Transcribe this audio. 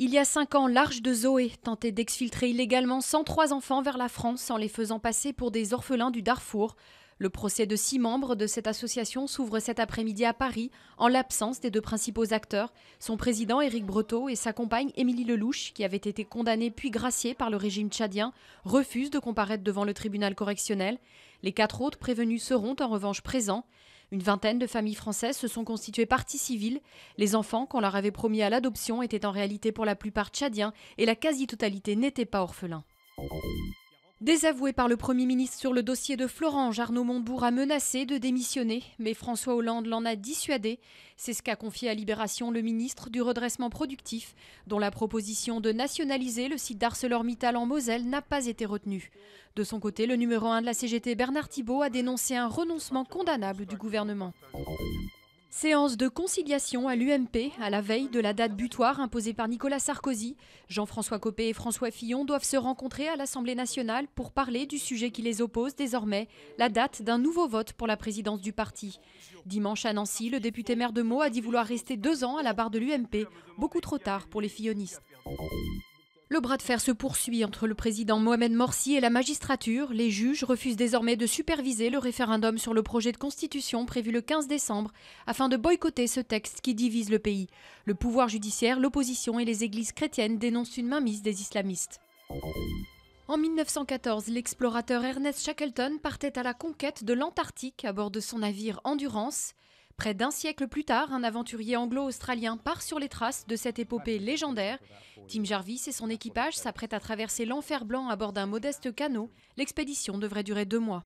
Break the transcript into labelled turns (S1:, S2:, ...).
S1: Il y a 5 ans, l'Arche de Zoé tentait d'exfiltrer illégalement 103 enfants vers la France en les faisant passer pour des orphelins du Darfour. Le procès de 6 membres de cette association s'ouvre cet après-midi à Paris, en l'absence des deux principaux acteurs, son président Éric Breteau et sa compagne Émilie Lelouch, qui avaient été condamnés puis graciés par le régime tchadien, refusent de comparaître devant le tribunal correctionnel. Les 4 autres prévenus seront en revanche présents. Une vingtaine de familles françaises se sont constituées partie civile. Les enfants qu'on leur avait promis à l'adoption étaient en réalité pour la plupart tchadiens et la quasi-totalité n'était pas orphelins. Désavoué par le Premier ministre sur le dossier de Florange, Arnaud Montebourg a menacé de démissionner, mais François Hollande l'en a dissuadé. C'est ce qu'a confié à Libération le ministre du Redressement productif, dont la proposition de nationaliser le site d'ArcelorMittal en Moselle n'a pas été retenue. De son côté, le numéro 1 de la CGT, Bernard Thibault, a dénoncé un renoncement condamnable du gouvernement. Séance de conciliation à l'UMP, à la veille de la date butoir imposée par Nicolas Sarkozy. Jean-François Copé et François Fillon doivent se rencontrer à l'Assemblée nationale pour parler du sujet qui les oppose désormais, la date d'un nouveau vote pour la présidence du parti. Dimanche à Nancy, le député maire de Meaux a dit vouloir rester 2 ans à la barre de l'UMP, beaucoup trop tard pour les fillonistes. Le bras de fer se poursuit entre le président Mohamed Morsi et la magistrature. Les juges refusent désormais de superviser le référendum sur le projet de constitution prévu le 15 décembre afin de boycotter ce texte qui divise le pays. Le pouvoir judiciaire, l'opposition et les églises chrétiennes dénoncent une mainmise des islamistes. En 1914, l'explorateur Ernest Shackleton partait à la conquête de l'Antarctique à bord de son navire Endurance. Près d'un siècle plus tard, un aventurier anglo-australien part sur les traces de cette épopée légendaire. Tim Jarvis et son équipage s'apprêtent à traverser l'enfer blanc à bord d'un modeste canot. L'expédition devrait durer 2 mois.